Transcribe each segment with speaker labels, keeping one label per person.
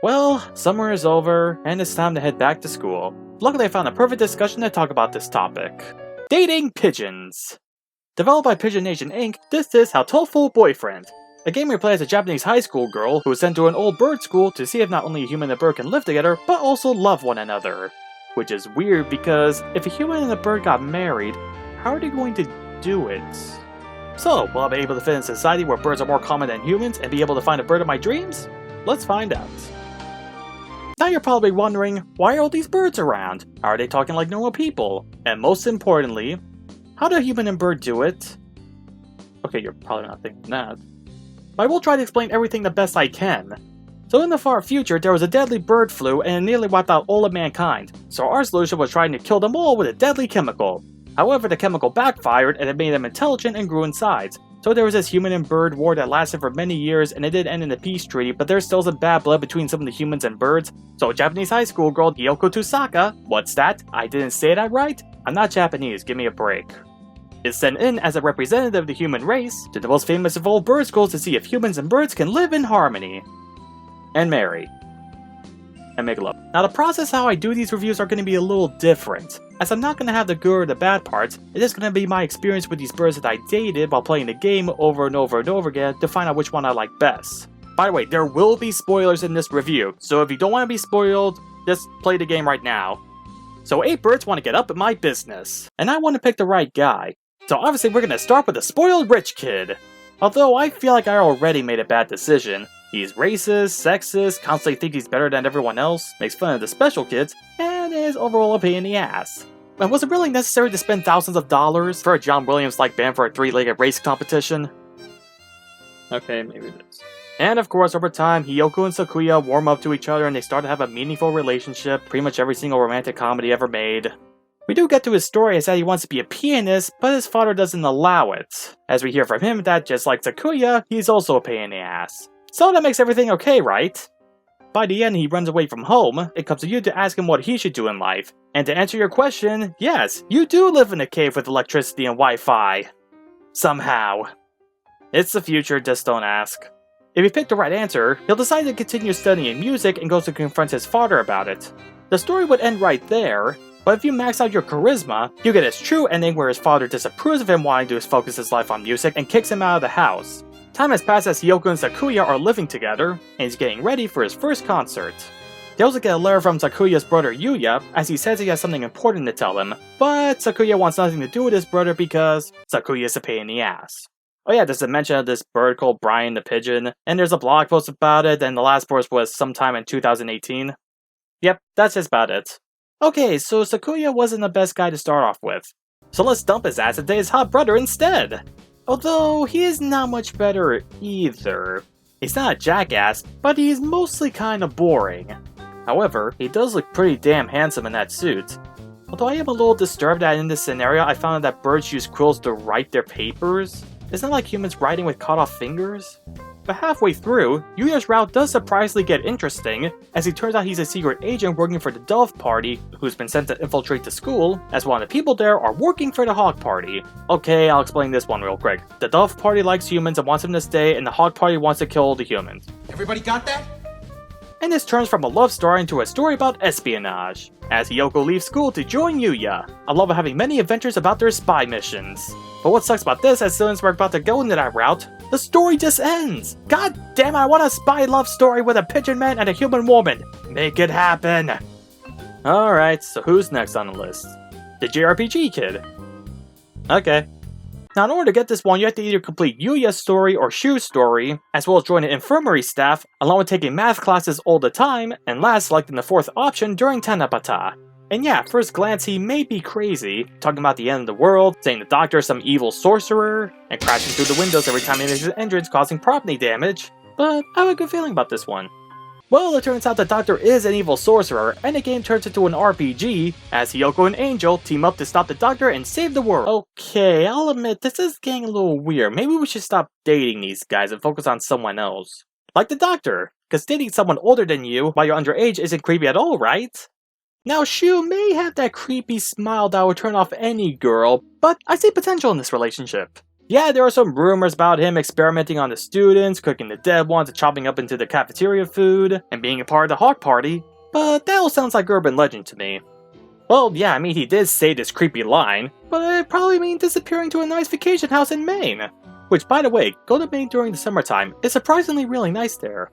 Speaker 1: Well, summer is over, and it's time to head back to school. Luckily I found a perfect discussion to talk about this topic. Dating pigeons! Developed by Pigeon Nation Inc., this is Hatoful Boyfriend, a game where you play as a Japanese high school girl who is sent to an old bird school to see if not only a human and a bird can live together, but also love one another. Which is weird because if a human and a bird got married, how are they going to do it? So, will I be able to fit in a society where birds are more common than humans and be able to find a bird of my dreams? Let's find out. Now you're probably wondering, why are all these birds around? How are they talking like normal people? And most importantly, how do a human and bird do it? Okay, you're probably not thinking that. But I will try to explain everything the best I can. So in the far future, there was a deadly bird flu and it nearly wiped out all of mankind. So our solution was trying to kill them all with a deadly chemical. However, the chemical backfired and it made them intelligent and grew in size. So there was this human and bird war that lasted for many years and it did end in a peace treaty, but there's still some bad blood between some of the humans and birds. So a Japanese high school girl, Yoko Tusaka, what's that? I didn't say that right? I'm not Japanese, give me a break. Is sent in as a representative of the human race to the most famous of all bird schools to see if humans and birds can live in harmony. And marry. And make love. Now the process how I do these reviews are going to be a little different, as I'm not going to have the good or the bad parts. It is going to be my experience with these birds that I dated while playing the game over and over and over again to find out which one I like best. By the way, there will be spoilers in this review, so if you don't want to be spoiled, just play the game right now. So 8 birds want to get up in my business, and I want to pick the right guy. So obviously we're going to start with the spoiled rich kid. Although I feel like I already made a bad decision. He's racist, sexist, constantly thinks he's better than everyone else, makes fun of the special kids, and is overall a pain in the ass. And was it really necessary to spend thousands of dollars for a John Williams-like band for a 3-legged race competition? Okay, maybe it is. And of course, over time, Hiyoko and Sakuya warm up to each other and they start to have a meaningful relationship, pretty much every single romantic comedy ever made. We do get to his story as that he wants to be a pianist, but his father doesn't allow it. As we hear from him that, just like Sakuya, he's also a pain in the ass. So that makes everything okay, right? By the end, he runs away from home. It comes to you to ask him what he should do in life. And to answer your question, yes, you do live in a cave with electricity and Wi-Fi. Somehow. It's the future, just don't ask. If he picked the right answer, he'll decide to continue studying music and goes to confront his father about it. The story would end right there, but if you max out your charisma, you get his true ending where his father disapproves of him wanting to focus his life on music and kicks him out of the house. Time has passed as Hiyoko and Sakuya are living together, and he's getting ready for his first concert. They also get a letter from Sakuya's brother Yuya, as he says he has something important to tell him, but Sakuya wants nothing to do with his brother because Sakuya is a pain in the ass. Oh yeah, there's a mention of this bird called Brian the Pigeon, and there's a blog post about it, and the last post was sometime in 2018. Yep, that's just about it. Okay, so Sakuya wasn't the best guy to start off with. So let's dump his ass and date his hot brother instead! Although, he is not much better either. He's not a jackass, but he's mostly kinda boring. However, he does look pretty damn handsome in that suit. Although I am a little disturbed that in this scenario I found out that birds use quills to write their papers. Isn't it like humans writing with cut off fingers? But halfway through, Yuya's route does surprisingly get interesting, as he turns out he's a secret agent working for the Dove Party, who's been sent to infiltrate the school, as one of the people there are working for the Hog Party. Okay, I'll explain this one real quick. The Dove Party likes humans and wants them to stay, and the Hog Party wants to kill all the humans.
Speaker 2: Everybody got that?
Speaker 1: And this turns from a love story into a story about espionage, as Hiyoko leaves school to join Yuya. I love having many adventures about their spy missions. But what sucks about this, as soon as we're about to go into that route, the story just ends! God damn it, I want a spy love story with a pigeon man and a human woman! Make it happen! Alright, so who's next on the list? The Jrpg Kid. Okay. Now in order to get this one, you have to either complete Yuya's story or Shu's story, as well as join the infirmary staff, along with taking math classes all the time, and last selecting the 4th option during Tanabata. And yeah, at first glance he may be crazy, talking about the end of the world, saying the doctor is some evil sorcerer, and crashing through the windows every time he makes his entrance causing property damage, but I have a good feeling about this one. Well, it turns out the doctor is an evil sorcerer, and the game turns into an RPG, as Hiyoko and Angel team up to stop the doctor and save the world. Okay, I'll admit, this is getting a little weird. Maybe we should stop dating these guys and focus on someone else. Like the doctor, because dating someone older than you while you're underage isn't creepy at all, right? Now, Shu may have that creepy smile that would turn off any girl, but I see potential in this relationship. Yeah, there are some rumors about him experimenting on the students, cooking the dead ones and chopping up into the cafeteria food, and being a part of the Hawk Party, but that all sounds like urban legend to me. Well, yeah, I mean, he did say this creepy line, but it probably means disappearing to a nice vacation house in Maine. Which, by the way, go to Maine during the summertime, it's surprisingly really nice there.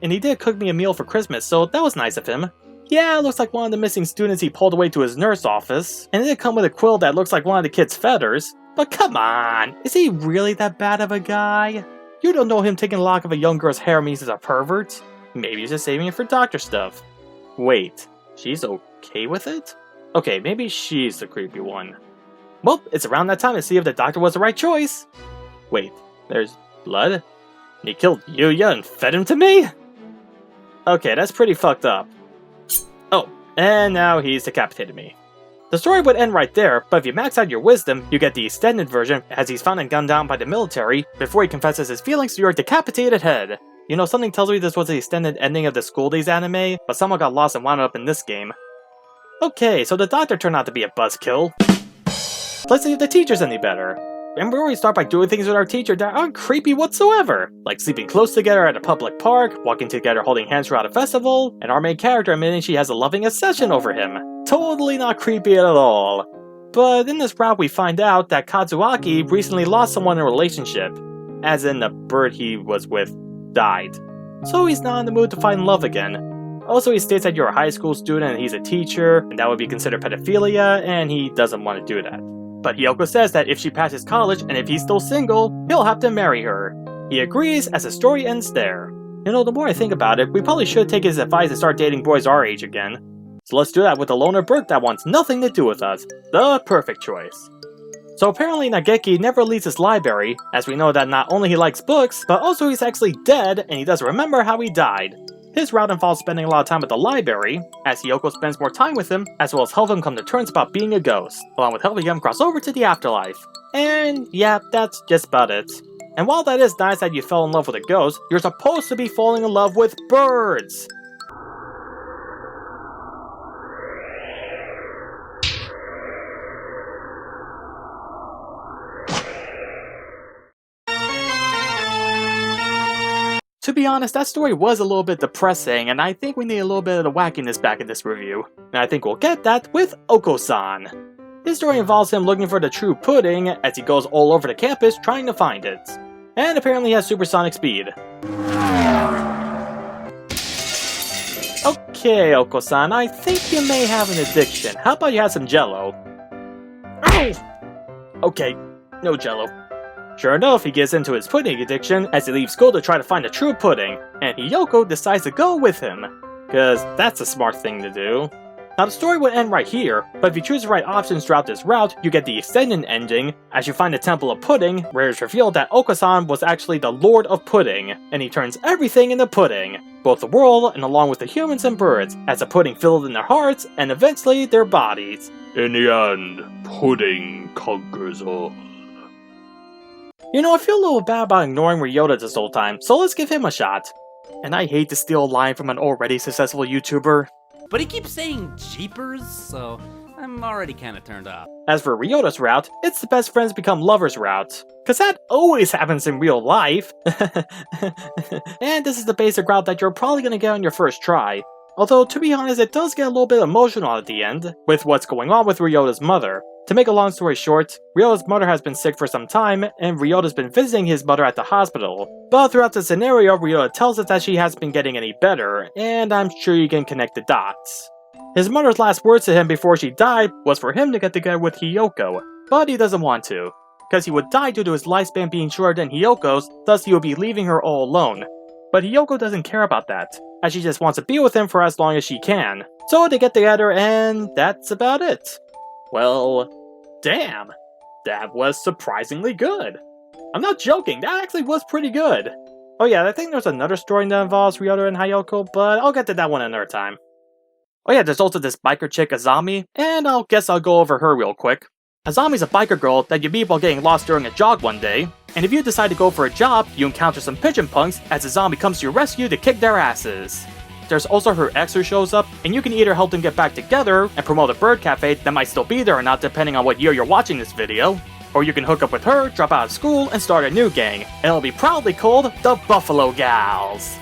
Speaker 1: And he did cook me a meal for Christmas, so that was nice of him. Yeah, it looks like one of the missing students he pulled away to his nurse office, and it did come with a quill that looks like one of the kid's feathers. But come on, is he really that bad of a guy? You don't know him taking a lock of a young girl's hair means he's a pervert? Maybe he's just saving it for doctor stuff. Wait, she's okay with it? Okay, maybe she's the creepy one. Well, it's around that time to see if the doctor was the right choice. Wait, there's blood? He killed Yuya and fed him to me? Okay, that's pretty fucked up. Oh, and now he's decapitated me. The story would end right there, but if you max out your wisdom, you get the extended version as he's found and gunned down by the military before he confesses his feelings to your decapitated head. You know, something tells me this was the extended ending of the School Days anime, but someone got lost and wound up in this game. Okay, so the doctor turned out to be a buzzkill. Let's see if the teacher's any better. Remember, we start by doing things with our teacher that aren't creepy whatsoever, like sleeping close together at a public park, walking together holding hands throughout a festival, and our main character admitting she has a loving obsession over him. Totally not creepy at all. But in this route we find out that Kazuaki recently lost someone in a relationship, as in the bird he was with died. So he's not in the mood to find love again. Also, he states that you're a high school student and he's a teacher, and that would be considered pedophilia, and he doesn't want to do that. But Hiyoko says that if she passes college and if he's still single, he'll have to marry her. He agrees as the story ends there. You know, the more I think about it, we probably should take his advice and start dating boys our age again. So let's do that with a loner Bird that wants nothing to do with us. The perfect choice. So apparently Nageki never leaves his library, as we know that not only he likes books, but also he's actually dead and he doesn't remember how he died. His route involves spending a lot of time at the library, as Hiyoko spends more time with him, as well as help him come to terms about being a ghost, along with helping him cross over to the afterlife. And yeah, that's just about it. And while that is nice that you fell in love with a ghost, you're supposed to be falling in love with birds! To be honest, that story was a little bit depressing, and I think we need a little bit of the wackiness back in this review. And I think we'll get that with Oko-san. His story involves him looking for the true pudding as he goes all over the campus trying to find it. And apparently he has supersonic speed. Okay, Oko-san, I think you may have an addiction. How about you have some jello? Okay, no jello. Sure enough, he gets into his pudding addiction as he leaves school to try to find the true pudding, and Hiyoko decides to go with him, cause that's a smart thing to do. Now the story would end right here, but if you choose the right options throughout this route, you get the extended ending, as you find the Temple of Pudding, where it's revealed that Oko-san was actually the Lord of Pudding, and he turns everything into pudding, both the world and along with the humans and birds, as the pudding filled in their hearts, and eventually their bodies. In the end, pudding conquers all. You know, I feel a little bad about ignoring Ryota this whole time, so let's give him a shot. And I hate to steal a line from an already successful YouTuber.
Speaker 2: But he keeps saying jeepers, so I'm already kinda turned off.
Speaker 1: As for Ryota's route, it's the best friends become lovers route. Cause that always happens in real life. And this is the basic route that you're probably gonna get on your first try. Although, to be honest, it does get a little bit emotional at the end, with what's going on with Ryota's mother. To make a long story short, Ryota's mother has been sick for some time, and Ryota's been visiting his mother at the hospital. But throughout the scenario, Ryota tells us that she hasn't been getting any better, and I'm sure you can connect the dots. His mother's last words to him before she died was for him to get together with Hiyoko, but he doesn't want to, because he would die due to his lifespan being shorter than Hiyoko's, thus he would be leaving her all alone. But Hiyoko doesn't care about that, as she just wants to be with him for as long as she can. So they get together, and that's about it. Well, damn, that was surprisingly good. I'm not joking, that actually was pretty good. Oh yeah, I think there's another story that involves Ryota and Hiyoko, but I'll get to that one another time. Oh yeah, there's also this biker chick Azami, and I'll go over her real quick. Azami's a biker girl that you meet while getting lost during a jog one day, and if you decide to go for a job, you encounter some pigeon punks as Azami comes to your rescue to kick their asses. There's also her ex who shows up, and you can either help them get back together and promote a bird cafe that might still be there or not depending on what year you're watching this video, Or you can hook up with her, drop out of school, and start a new gang, and it'll be proudly called the Buffalo Gals.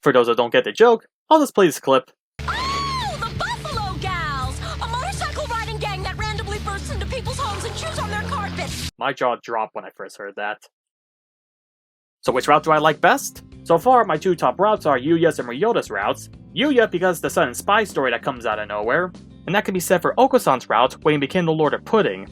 Speaker 1: For those that don't get the joke, I'll just play this clip.
Speaker 3: Oh, the Buffalo Gals! A motorcycle riding gang that randomly bursts into people's homes and chews on their carpets!
Speaker 1: My jaw dropped when I first heard that. So which route do I like best? So far, my two top routes are Yuya's and Ryota's routes. Yuya because the sudden spy story that comes out of nowhere, and that can be said for Oko-san's route when he became the Lord of Pudding.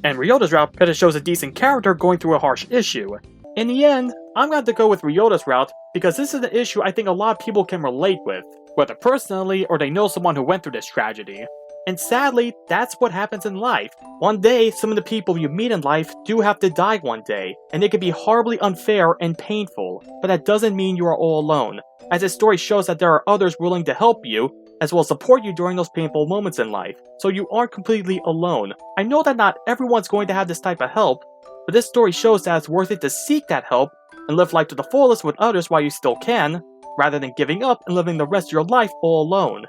Speaker 1: And Ryota's route because it shows a decent character going through a harsh issue. In the end, I'm going to go with Ryota's route because this is an issue I think a lot of people can relate with, whether personally or they know someone who went through this tragedy. And sadly, that's what happens in life. One day, some of the people you meet in life do have to die one day, and it can be horribly unfair and painful, but that doesn't mean you are all alone, as this story shows that there are others willing to help you, as well as support you during those painful moments in life, so you aren't completely alone. I know that not everyone's going to have this type of help, but this story shows that it's worth it to seek that help and live life to the fullest with others while you still can, rather than giving up and living the rest of your life all alone.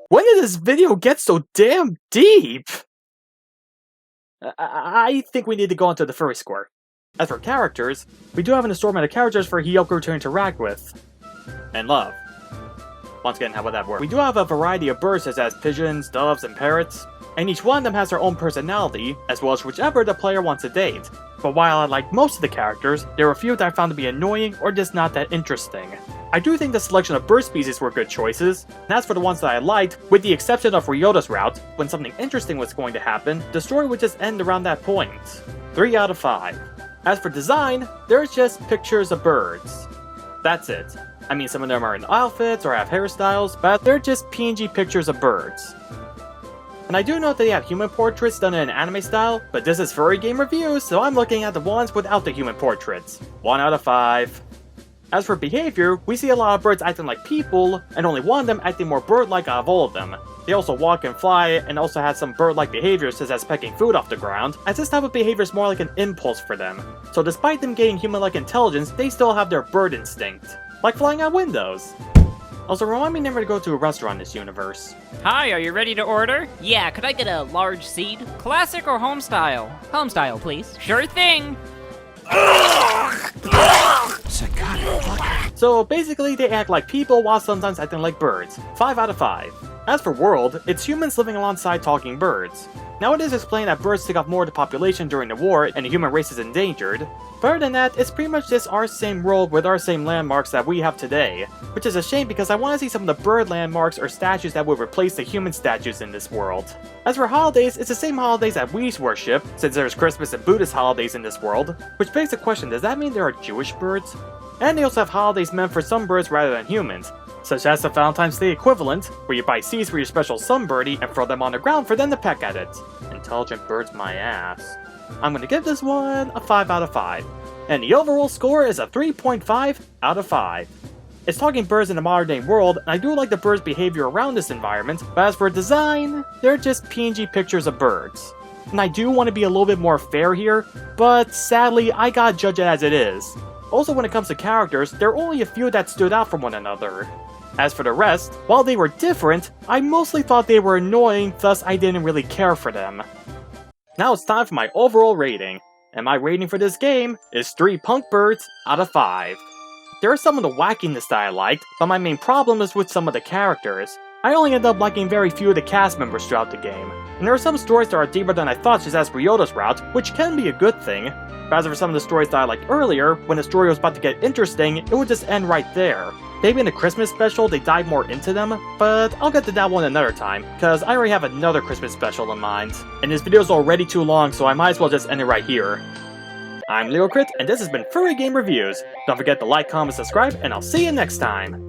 Speaker 1: When did this video get so damn deep? I think we need to go into the Furry score. As for characters, we do have an assortment of characters for Hiyoko to interact with. And love. Once again, how would that work? We do have a variety of birds such as pigeons, doves, and parrots, and each one of them has their own personality, as well as whichever the player wants to date. But while I like most of the characters, there were a few that I found to be annoying or just not that interesting. I do think the selection of bird species were good choices, and as for the ones that I liked, with the exception of Ryota's route, when something interesting was going to happen, the story would just end around that point. 3 out of 5. As for design, there's just pictures of birds. That's it. I mean, some of them are in outfits or have hairstyles, but they're just PNG pictures of birds. And I do know that they have human portraits done in an anime style, but this is Furry Game Reviews, so I'm looking at the ones without the human portraits. 1 out of 5. As for behavior, we see a lot of birds acting like people, and only one of them acting more bird-like out of all of them. They also walk and fly, and also have some bird-like behaviors such as pecking food off the ground, as this type of behavior is more like an impulse for them. So despite them gaining human-like intelligence, they still have their bird instinct. Like flying out windows. Also, remind me never to go to a restaurant in this universe.
Speaker 4: Hi, are you ready to order? Yeah, could I get a large seed? Classic or home style? Home style, please. Sure thing.
Speaker 1: So basically, they act like people while sometimes acting like birds. 5 out of 5. As for world, it's humans living alongside talking birds. Now it is explained that birds take off more of the population during the war and the human race is endangered. But other than that, it's pretty much just our same world with our same landmarks that we have today. Which is a shame because I want to see some of the bird landmarks or statues that would replace the human statues in this world. As for holidays, it's the same holidays that we worship, since there's Christmas and Buddhist holidays in this world. Which begs the question, does that mean there are Jewish birds? And they also have holidays meant for some birds rather than humans, such as the Valentine's Day equivalent, where you buy seeds for your special sunbirdie and throw them on the ground for them to peck at it. Intelligent birds my ass. I'm gonna give this one a 5 out of 5. And the overall score is a 3.5 out of 5. It's talking birds in the modern day world, and I do like the birds' behavior around this environment, but as for design, they're just PNG pictures of birds. And I do want to be a little bit more fair here, but sadly, I gotta judge it as it is. Also, when it comes to characters, there are only a few that stood out from one another. As for the rest, while they were different, I mostly thought they were annoying, thus I didn't really care for them. Now it's time for my overall rating, and my rating for this game is 3 punk birds out of 5. There is some of the wackiness that I liked, but my main problem is with some of the characters. I only ended up liking very few of the cast members throughout the game, and there are some stories that are deeper than I thought, such as Ryota's route, which can be a good thing. But as for some of the stories that I liked earlier, when the story was about to get interesting, it would just end right there. Maybe in the Christmas special they dive more into them, but I'll get to that one another time, because I already have another Christmas special in mind. And this video is already too long, so I might as well just end it right here. I'm LeoCrit, and this has been Furry Game Reviews. Don't forget to like, comment, subscribe, and I'll see you next time!